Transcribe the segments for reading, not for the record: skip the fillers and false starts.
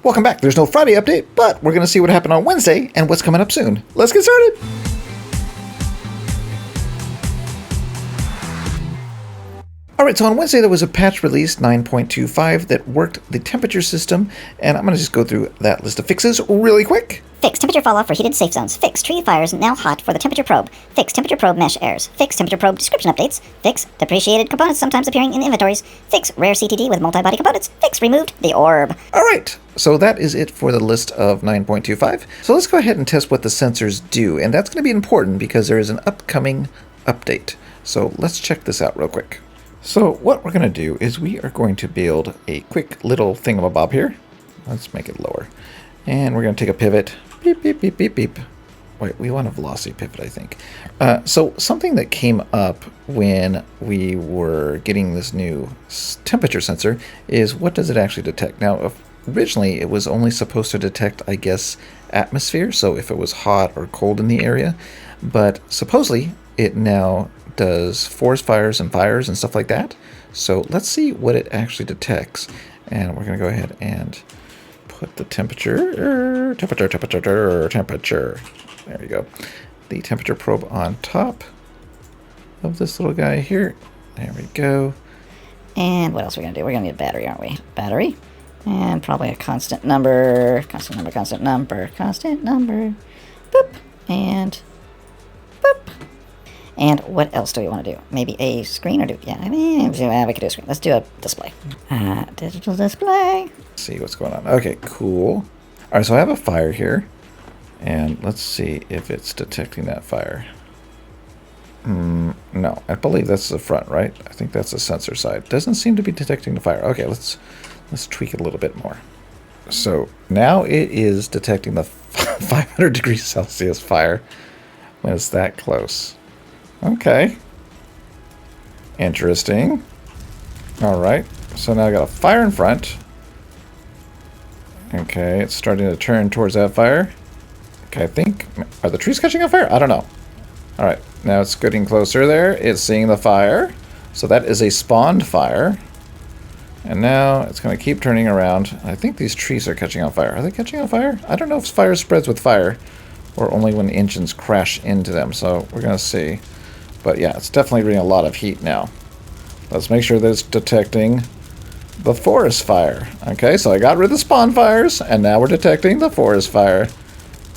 Welcome back. There's no Friday update, but we're going to see what happened on Wednesday and what's coming up soon. Let's get started. Alright, so on Wednesday there was a patch release 9.25 that worked the temperature system, and I'm going to just go through that list of fixes really quick. Fix temperature falloff for heated safe zones. Fix tree fires now hot for the temperature probe. Fix temperature probe mesh errors. Fix temperature probe description updates. Fix depreciated components sometimes appearing in inventories. Fix rare CTD with multi-body components. Fix removed the orb. Alright, so that is it for the list of 9.25. So let's go ahead and test what the sensors do, and that's going to be important because there is an upcoming update. So let's check this out real quick. So what we're going to do is we are going to build a quick little thingamabob here. Let's make it lower. And we're going to take a pivot. Beep, beep, beep, beep, beep. Wait, we want a velocity pivot, I think. So something that came up when we were getting this new temperature sensor is what does it actually detect? Now, originally it was only supposed to detect, I guess, atmosphere. So if it was hot or cold in the area. But supposedly it now does forest fires and stuff like that. So let's see what it actually detects. And we're going to go ahead and put the temperature. There you go. The temperature probe on top of this little guy here. There we go. And what else are we going to do? We're going to need a battery, aren't we? Battery. And probably a constant number. Constant number. Boop. And boop. And what else do we want to do? Maybe a screen or do... Yeah, I mean, we could do a screen. Let's do a display. Digital display. Let's see what's going on. Okay, cool. All right, so I have a fire here. And let's see if it's detecting that fire. No, I believe that's the front, right? I think that's the sensor side. Doesn't seem to be detecting the fire. Okay, let's tweak it a little bit more. So now it is detecting the 500 degrees Celsius fire when it's that close. Okay. Interesting. Alright. So now I got a fire in front. Okay, it's starting to turn towards that fire. Okay, I think... Are the trees catching on fire? I don't know. Alright, now it's getting closer there. It's seeing the fire. So that is a spawned fire. And now it's going to keep turning around. I think these trees are catching on fire. Are they catching on fire? I don't know if fire spreads with fire or only when engines crash into them. So we're going to see. But yeah, it's definitely bringing a lot of heat now. Let's make sure that it's detecting the forest fire. Okay, so I got rid of the spawn fires, and now we're detecting the forest fire.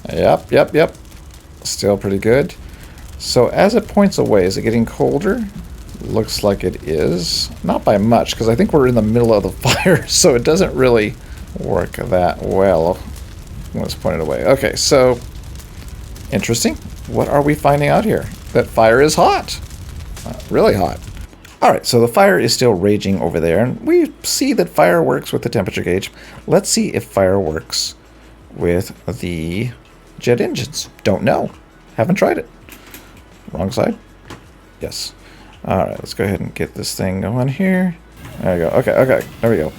Yep. Still pretty good. So as it points away, is it getting colder? Looks like it is. Not by much, because I think we're in the middle of the fire, so it doesn't really work that well when it's pointed away. Okay, so interesting. What are we finding out here? That fire is hot. Really hot. Alright, so the fire is still raging over there, and we see that fire works with the temperature gauge. Let's see if fire works with the jet engines. Don't know. Haven't tried it. Wrong side? Yes. Alright, let's go ahead and get this thing going here. There we go. Okay. There we go.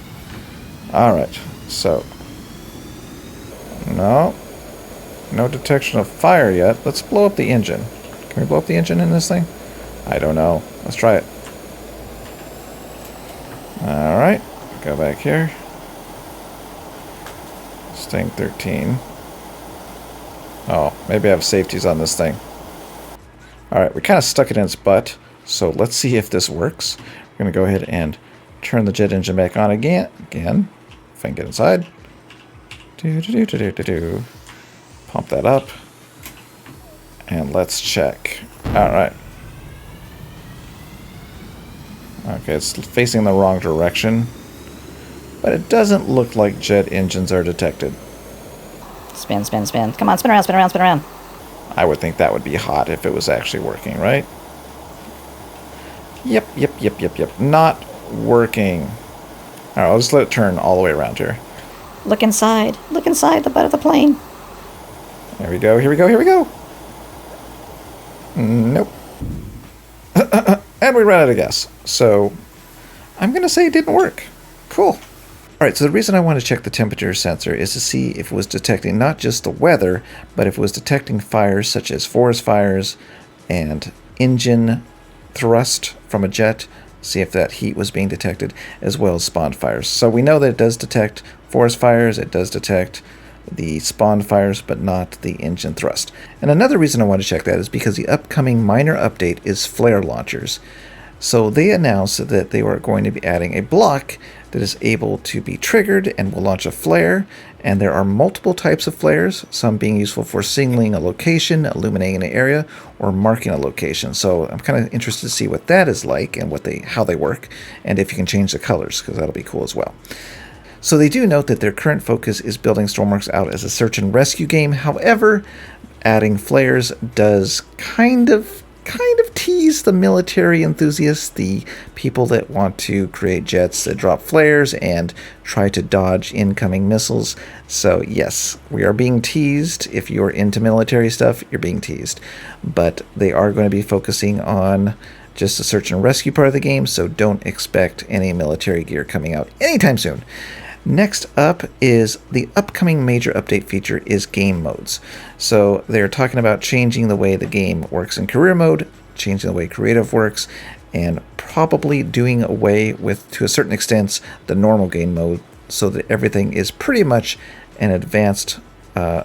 Alright, so. No detection of fire yet. Let's blow up the engine. Can we blow up the engine in this thing? I don't know. Let's try it. Alright. Go back here. Sting 13. Oh, maybe I have safeties on this thing. Alright, we kind of stuck it in its butt. So let's see if this works. We're going to go ahead and turn the jet engine back on again. If I can get inside. Pump that up. And let's check. Alright. Okay, it's facing the wrong direction. But it doesn't look like jet engines are detected. Spin. Come on, spin around. I would think that would be hot if it was actually working, right? Yep. Not working. Alright, I'll just let it turn all the way around here. Look inside the butt of the plane. Here we go. Nope. And we ran out of gas. So I'm going to say it didn't work. Cool. Alright, so the reason I want to check the temperature sensor is to see if it was detecting not just the weather, but if it was detecting fires such as forest fires and engine thrust from a jet see if that heat was being detected, as well as spawned fires. So we know that it does detect forest fires, it does detect the spawned fires, but not the engine thrust. And another reason I want to check that is because the upcoming minor update is flare launchers. So they announced that they were going to be adding a block that is able to be triggered and will launch a flare. And there are multiple types of flares, some being useful for signaling a location, illuminating an area, or marking a location. So I'm kind of interested to see what that is like and how they work, and if you can change the colors, because that'll be cool as well. So they do note that their current focus is building Stormworks out as a search and rescue game. However, adding flares does kind of tease the military enthusiasts, the people that want to create jets that drop flares and try to dodge incoming missiles. So yes, we are being teased. If you're into military stuff, you're being teased. But they are going to be focusing on just the search and rescue part of the game, so don't expect any military gear coming out anytime soon. Next up is the upcoming major update feature is game modes. So they're talking about changing the way the game works in career mode, changing the way creative works, and probably doing away with, to a certain extent, the normal game mode, so that everything is pretty much an advanced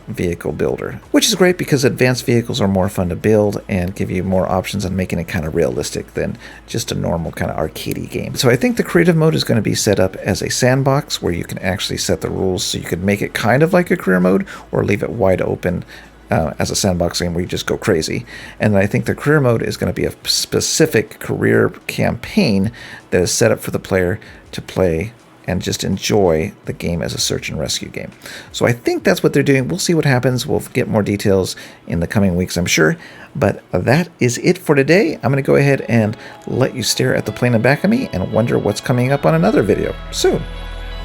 vehicle builder, which is great because advanced vehicles are more fun to build and give you more options on making it kind of realistic than just a normal kind of arcadey game. So I think the creative mode is going to be set up as a sandbox where you can actually set the rules, so you could make it kind of like a career mode or leave it wide open as a sandbox game where you just go crazy. And I think the career mode is going to be a specific career campaign that is set up for the player to play and just enjoy the game as a search and rescue game. So I think that's what they're doing. We'll see what happens. We'll get more details in the coming weeks, I'm sure. But that is it for today. I'm going to go ahead and let you stare at the plane in back of me and wonder what's coming up on another video soon.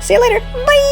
See you later. Bye.